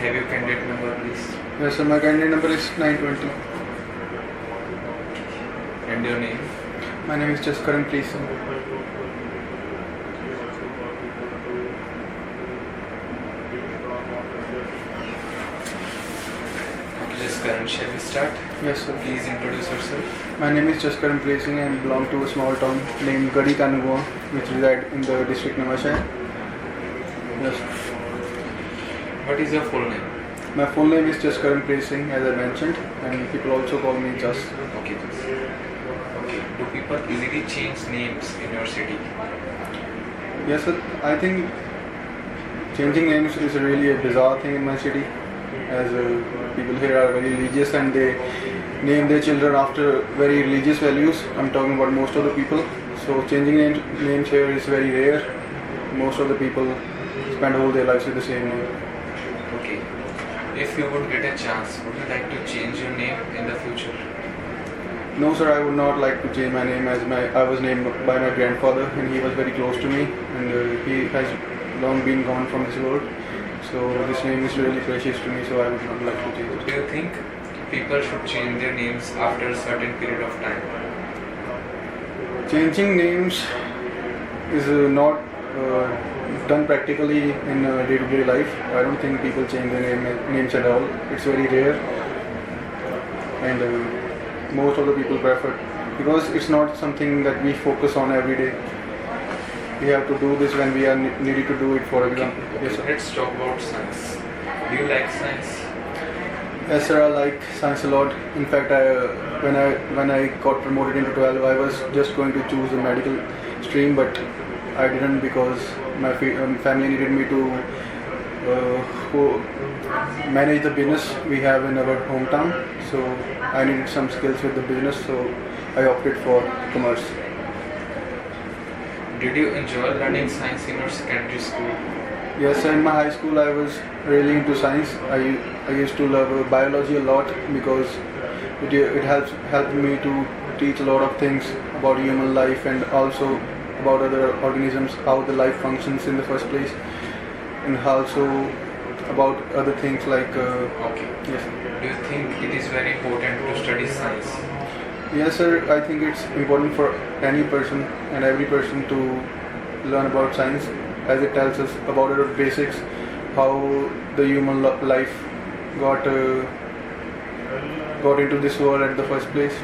have your candidate number, please? Yes, sir. My candidate number is 920. And your name? My name is Jaskaran, please, sir. Okay, Jaskaran, shall we start? Yes, sir. Please introduce yourself. My name is Jaskaran Singh and belong to a small town named Gadi Kanugua, which reside in the district Namashai. Yes. What is your full name? My full name is Jaskaran Singh, as I mentioned, and people also call me Jas. Okay, Jas. Okay. Do people easily change names in your city? Yes, sir. I think changing names is really a bizarre thing in my city, as people here are very religious and they name their children after very religious values. I'm talking about most of the people. So changing names here is very rare. Most of the people spend all their lives with the same name. Okay. If you would get a chance, would you like to change your name in the future? No, sir, I would not like to change my name, as I was named by my grandfather and he was very close to me, and he has long been gone from this world. So this name is really precious to me, so I would not like to change it. Do you think people should change their names after a certain period of time? Changing names is not done practically in day-to-day life. I don't think people change their names at all. It's very rare, and most of the people prefer, because it's not something that we focus on every day. We have to do this when we are needed to do it, for example. Yes, sir. Let's talk about science. Do you like science? Yes, sir, I like science a lot. In fact, when I got promoted into 12, I was just going to choose a medical stream, but I didn't, because my family needed me to manage the business we have in our hometown. So I needed some skills with the business, so I opted for commerce. Did you enjoy learning science in your secondary school? Yes, sir, in my high school I was really into science. I used to love biology a lot, because it helped me to teach a lot of things about human life and also about other organisms, how the life functions in the first place, and also about other things like Okay. yes. Do you think it is very important to study science? Yes, sir, I think it's important for any person and every person to learn about science, as it tells us about our basics, how the human life got into this world at the first place,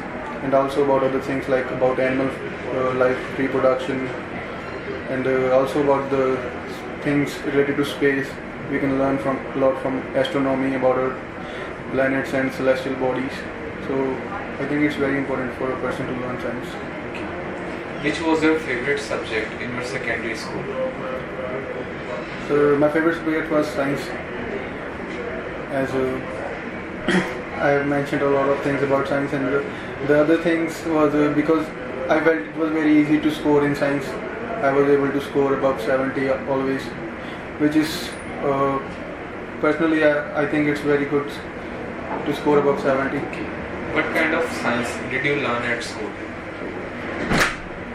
and also about other things like about animal life, reproduction, and also about the things related to space. We can learn a lot from astronomy about our planets and celestial bodies. So I think it's very important for a person to learn science. Okay. Which was your favorite subject in your secondary school? So my favorite subject was science, as I have mentioned a lot of things about science, and the other things was because I felt it was very easy to score in science. I was able to score above 70 always, which is personally I think it's very good to score above 70. What kind of science did you learn at school?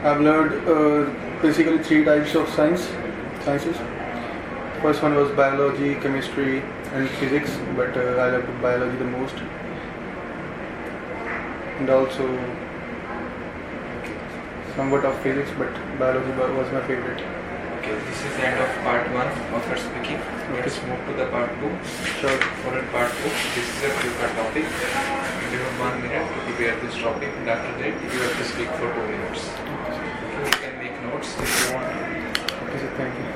I've learned basically 3 types of sciences. First one was biology, chemistry and physics, but I loved biology the most, and also somewhat of physics, but biology was my favorite. Okay, this is the end of part 1 of your speaking. Let's move to the part 2. Sure. For part 2, this is a prepared topic. You have 1 minute to prepare this topic, and after that you have to speak for 2 minutes. Okay, you can make notes if you want. Okay, sir, thank you.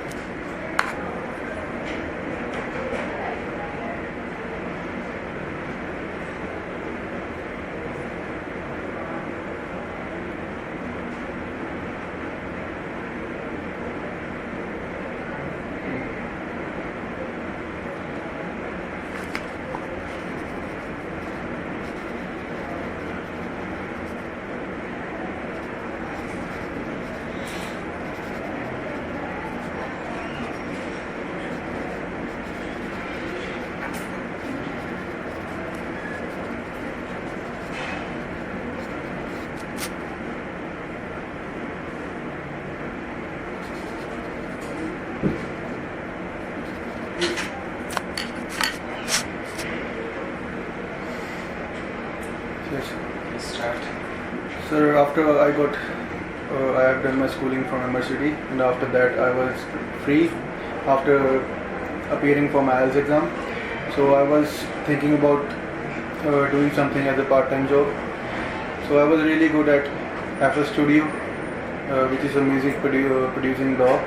start? Sir, after I have done my schooling from MRCD, and after that I was free after appearing for my IELTS exam. So I was thinking about doing something as a part-time job. So I was really good at FL Studio, which is a music producing DAW.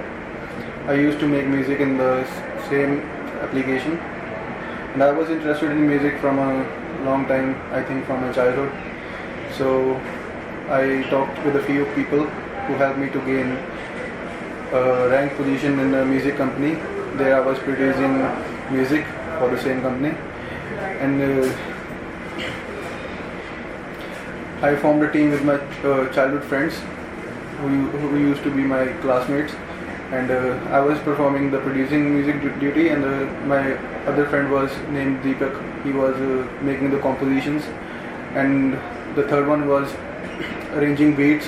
I used to make music in the same application, and I was interested in music from a long time, I think from my childhood. So I talked with a few people who helped me to gain a rank position in a music company. There I was producing music for the same company, and I formed a team with my childhood friends who used to be my classmates, and I was performing the producing music duty, and my other friend was named Deepak. He was making the compositions, and the third one was arranging beats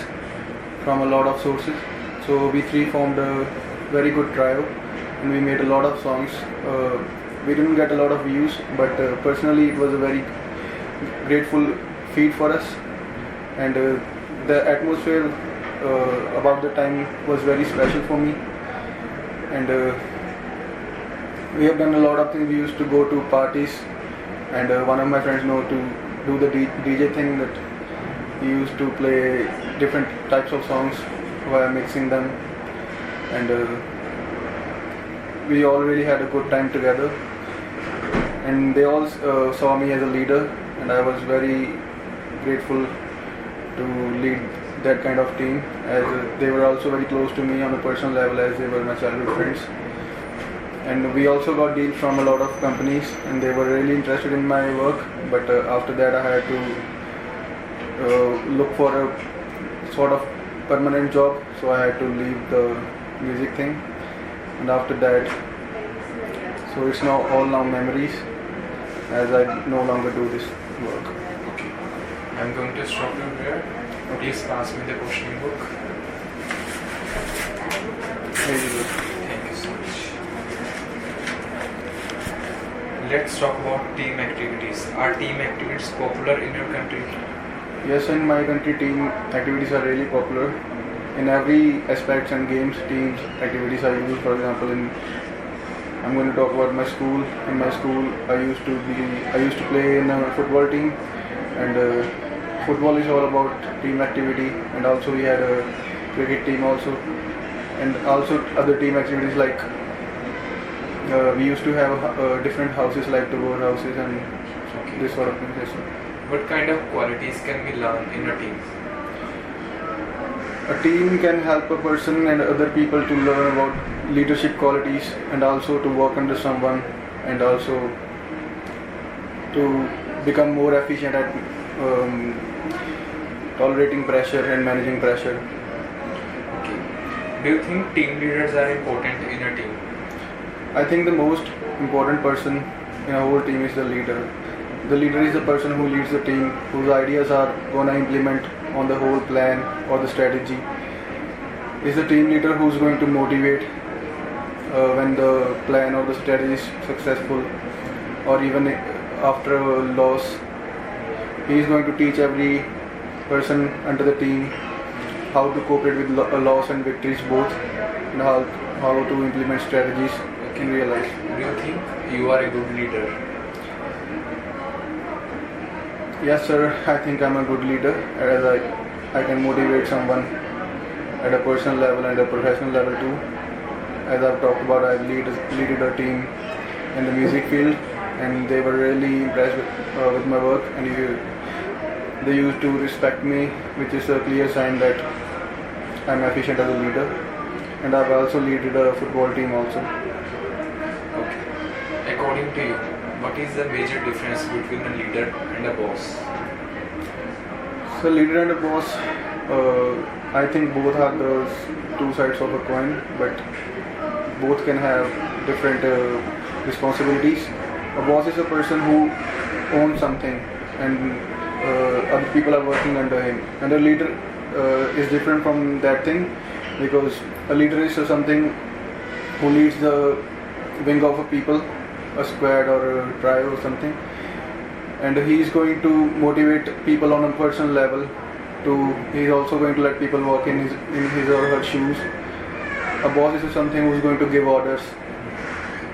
from a lot of sources. So we three formed a very good trio, and we made a lot of songs. We didn't get a lot of views, but personally it was a very grateful feat for us, and the atmosphere about the time was very special for me, and we have done a lot of things. We used to go to parties, and one of my friends know to do the DJ thing, that he used to play different types of songs while mixing them, and we all really had a good time together, and they all saw me as a leader, and I was very grateful to lead that kind of team, as they were also very close to me on a personal level, as they were my childhood friends. And we also got deals from a lot of companies, and they were really interested in my work, but after that I had to look for a sort of permanent job, so I had to leave the music thing, and after that, so it's now all memories, as I no longer do this work. Okay. I'm going to stop you here. Please pass me the questioning book. Very good. Thank you so much. Let's talk about team activities. Are team activities popular in your country? Yes, in my country, team activities are really popular. In every aspects and games, teams activities are used. For example, I'm going to talk about my school. In my school, I used to play in a football team, and football is all about team activity. And also we had a cricket team also, and also other team activities like we used to have different houses like the war houses and this sort of things. Yes, sir. What kind of qualities can we learn in a team? A team can help a person and other people to learn about leadership qualities, and also to work under someone, and also to become more efficient at tolerating pressure and managing pressure. Okay. Do you think team leaders are important in a team? I think the most important person in a whole team is the leader. The leader is the person who leads the team, whose ideas are going to implement on the whole plan or the strategy. Is the team leader who's going to motivate when the plan or the strategy is successful, or even after a loss. He is going to teach every person under the team how to cooperate with loss and victories both, and how to implement strategies in real life. Do you think you are a good leader? Yes, sir. I think I'm a good leader, as I can motivate someone at a personal level and a professional level too. As I've talked about, I've leaded a team in the music field, and they were really impressed with my work, and they used to respect me, which is a clear sign that I'm efficient as a leader. And I've also led a football team also. Okay. According to you, what is the major difference between a leader and a boss? So leader and a boss, I think both are the two sides of a coin, but both can have different responsibilities. A boss is a person who owns something, and other people are working under him. And a leader is different from that thing, because a leader is something who leads the wing of a people, a squad or a trio or something. and he's going to motivate people on a personal level. He's also going to let people walk in his or her shoes. A boss is something who's going to give orders,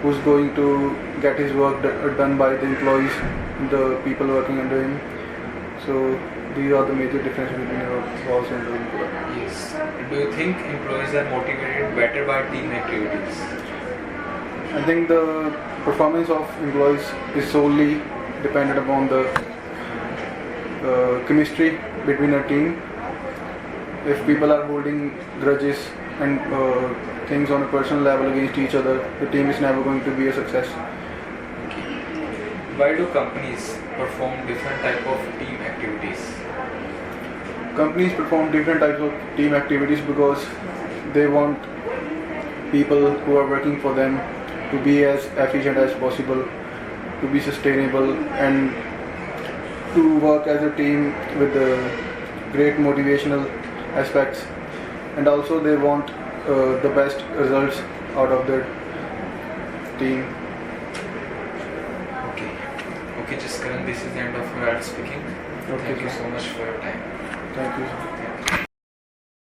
who's going to get his work done by the employees, the people working under him. So these are the major differences between a boss and the employee. Yes. Do you think employees are motivated better by team activities? I think the performance of employees is solely dependent upon the chemistry between a team. If people are holding grudges and things on a personal level against each other, the team is never going to be a success. Why do companies perform different type of team activities? Companies perform different types of team activities because they want people who are working for them to be as efficient as possible, to be sustainable, and to work as a team with the great motivational aspects. And also they want the best results out of their team. Okay, just Karan, this is the end of your art speaking. Okay, Thank you sir. so much for your time. Thank you.